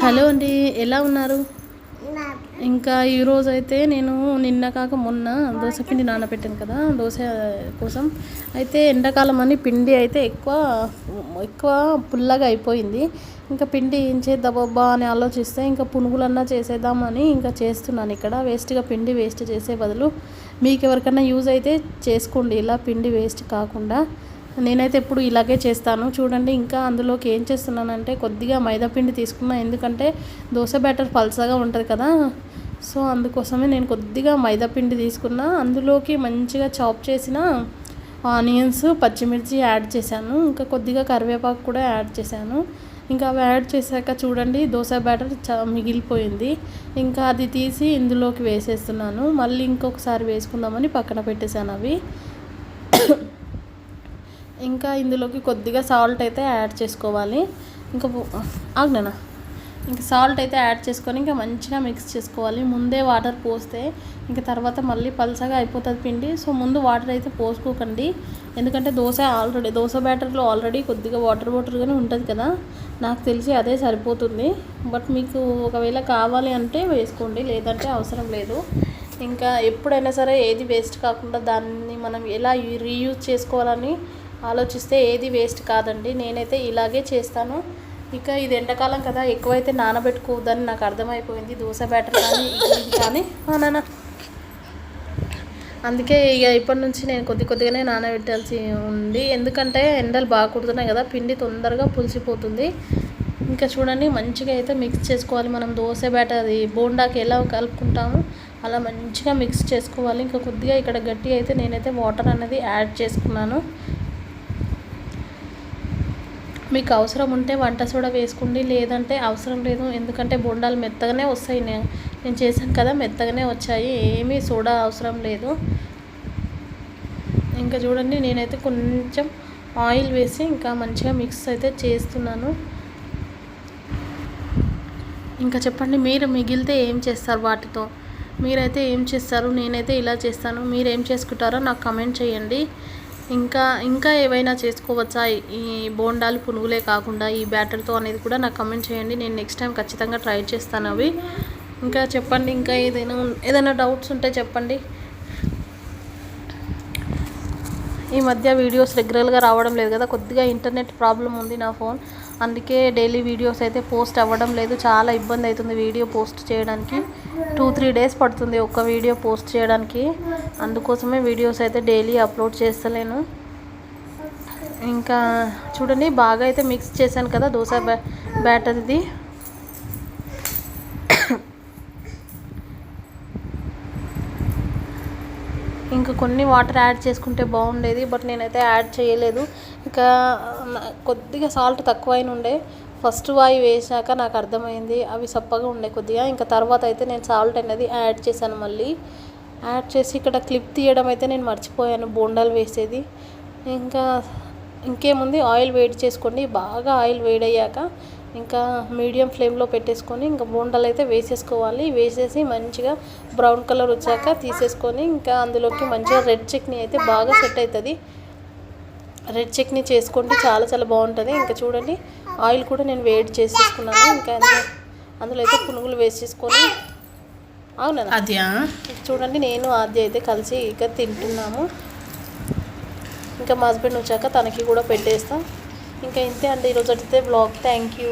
Hello అండి, ఎలా ఉన్నారు? ఇంకా ఈరోజు అయితే నేను నిన్న కాక మొన్న దోశ పిండి నానబెట్టాను కదా, దోశ కోసం. అయితే ఎండాకాలం అని పిండి అయితే ఎక్కువ పుల్లగా అయిపోయింది. ఇంకా పిండి ఏం చేద్దామబ్బా అని ఆలోచిస్తే ఇంకా పునుగులన్నా చేసేద్దామని ఇంకా చేస్తున్నాను. ఇక్కడ వేస్ట్గా పిండి వేస్ట్ చేసే బదులు మీకు ఎవరికైనా యూజ్ అయితే చేసుకోండి, ఇలా పిండి వేస్ట్ కాకుండా. నేనైతే ఎప్పుడు ఇలాగే చేస్తాను. చూడండి, ఇంకా అందులోకి ఏం చేస్తున్నానంటే కొద్దిగా మైదా పిండి తీసుకున్నా, ఎందుకంటే దోశ బ్యాటర్ పల్చగా ఉంటుంది కదా. సో అందుకోసమే నేను కొద్దిగా మైదా పిండి తీసుకున్నా. అందులోకి మంచిగా చాప్ చేసిన ఆనియన్స్, పచ్చిమిర్చి యాడ్ చేశాను. ఇంకా కొద్దిగా కరివేపాకు కూడా యాడ్ చేశాను. ఇంకా అవి యాడ్ చేశాక చూడండి, దోశ బ్యాటర్ మిగిలిపోయింది. ఇంకా అది తీసి ఇందులోకి వేసేస్తున్నాను. మళ్ళీ ఇంకొకసారి వేసుకుందామని పక్కన పెట్టేశాను అవి. ఇంకా ఇందులోకి కొద్దిగా సాల్ట్ అయితే యాడ్ చేసుకోవాలి. ఇంకా ఆగ్నా ఇంకా సాల్ట్ అయితే యాడ్ చేసుకొని ఇంకా మంచిగా మిక్స్ చేసుకోవాలి. ముందే వాటర్ పోస్తే ఇంకా తర్వాత మళ్ళీ పల్చగా అయిపోతుంది పిండి. సో ముందు వాటర్ అయితే పోసుకోకండి, ఎందుకంటే దోశ బ్యాటర్లో ఆల్రెడీ కొద్దిగా వాటర్గానే ఉంటుంది కదా. నాకు తెలిసి అదే సరిపోతుంది. బట్ మీకు ఒకవేళ కావాలి అంటే వేసుకోండి, లేదంటే అవసరం లేదు. ఇంకా ఎప్పుడైనా సరే ఏది వేస్ట్ కాకుండా దాన్ని మనం ఎలా రీయూజ్ చేసుకోవాలని ఆలోచిస్తే ఏది వేస్ట్ కాదండి. నేనైతే ఇలాగే చేస్తాను. ఇక ఇది ఎండాకాలం కదా, ఎక్కువైతే నానబెట్టుకోవద్దని నాకు అర్థమైపోయింది, దోశ బ్యాటర్ కానీ ఇది కానీ. నాన్న అందుకే ఇక ఇప్పటి నుంచి నేను కొద్దిగానే నానబెట్టాల్సి ఉంది, ఎందుకంటే ఎండలు బాగా కుడుతున్నాయి కదా, పిండి తొందరగా పులిసిపోతుంది. ఇంకా చూడండి, మంచిగా అయితే మిక్స్ చేసుకోవాలి. మనం దోశ బ్యాటర్ అది బోండాకి ఎలా కలుపుకుంటామో అలా మంచిగా మిక్స్ చేసుకోవాలి. ఇంకా కొద్దిగా ఇక్కడ గట్టి అయితే నేనైతే వాటర్ అనేది యాడ్ చేసుకున్నాను. మీకు అవసరం ఉంటే వంట సోడా వేసుకోండి, లేదంటే అవసరం లేదు, ఎందుకంటే బొండాలు మెత్తగానే వస్తాయి. నేను చేశాను కదా, మెత్తగానే వచ్చాయి, ఏమీ సోడా అవసరం లేదు. ఇంకా చూడండి, నేనైతే కొంచెం ఆయిల్ వేసి ఇంకా మంచిగా మిక్స్ అయితే చేస్తున్నాను. ఇంకా చెప్పండి, మీరు మిగిలితే ఏం చేస్తారు వాటితో? మీరైతే ఏం చేస్తారు? నేనైతే ఇలా చేస్తాను. మీరు ఏం చేసుకుంటారో నాకు కమెంట్ చేయండి. ఇంకా ఏవైనా చేసుకోవచ్చా ఈ బోండాలు పునుగులే కాకుండా ఈ బ్యాటర్తో అనేది కూడా నాకు కమెంట్ చేయండి. నేను నెక్స్ట్ టైం ఖచ్చితంగా ట్రై చేస్తాను అవి. ఇంకా చెప్పండి, ఇంకా ఏదైనా డౌట్స్ ఉంటే చెప్పండి. ఈ మధ్య వీడియోస్ రెగ్యులర్గా రావడం లేదు కదా, కొద్దిగా ఇంటర్నెట్ ప్రాబ్లం ఉంది నా ఫోన్, అందుకే డైలీ వీడియోస్ అయితే పోస్ట్ అవ్వడం లేదు. చాలా ఇబ్బంది అవుతుంది వీడియో పోస్ట్ చేయడానికి. 2-3 డేస్ పడుతుంది ఒక వీడియో పోస్ట్ చేయడానికి. అందుకోసమే వీడియోస్ అయితే డైలీ అప్లోడ్ చేస్తలేను. ఇంకా చూడండి, బాగా అయితే మిక్స్ చేశాను కదా దోశ బ్యాటర్ ఇది. ఇంకా కొన్ని వాటర్ యాడ్ చేసుకుంటే బాగుండేది, బట్ నేనైతే యాడ్ చేయలేదు. ఇంకా కొద్దిగా సాల్ట్ తక్కువైన ఉండే, ఫస్ట్ వాయి వేసాక నాకు అర్థమైంది అవి సప్పగా ఉండే కొద్దిగా. ఇంకా తర్వాత అయితే నేను సాల్ట్ అనేది యాడ్ చేశాను. మళ్ళీ యాడ్ చేసి ఇక్కడ క్లిప్ తీయడం అయితే నేను మర్చిపోయాను, బోండాలు వేసేది. ఇంకేముంది, ఆయిల్ వేడి చేసుకోండి. బాగా ఆయిల్ వేడయ్యాక ఇంకా మీడియం ఫ్లేమ్లో పెట్టేసుకొని ఇంకా బోండాలు అయితే వేసేసుకోవాలి. వేసేసి మంచిగా బ్రౌన్ కలర్ వచ్చాక తీసేసుకొని ఇంకా అందులోకి మంచిగా రెడ్ చట్నీ అయితే బాగా సెట్ అవుతుంది. రెడ్ చట్నీ చేసుకోండి, చాలా చాలా బాగుంటుంది. ఇంకా చూడండి, ఆయిల్ కూడా నేను వేడి చేసేసుకున్నాను. ఇంకా అందులో అయితే పునుగులు వేసేసుకొని అవునా ఆద్య, చూడండి నేను ఆద్య అయితే కలిసి ఇక తింటున్నాము. ఇంకా మా హస్బెండ్ వచ్చాక తనకి కూడా పెట్టేస్తాం. ఇంకా ఇంతే అండి ఈరోజు అయితే బ్లాగ్. Thank you.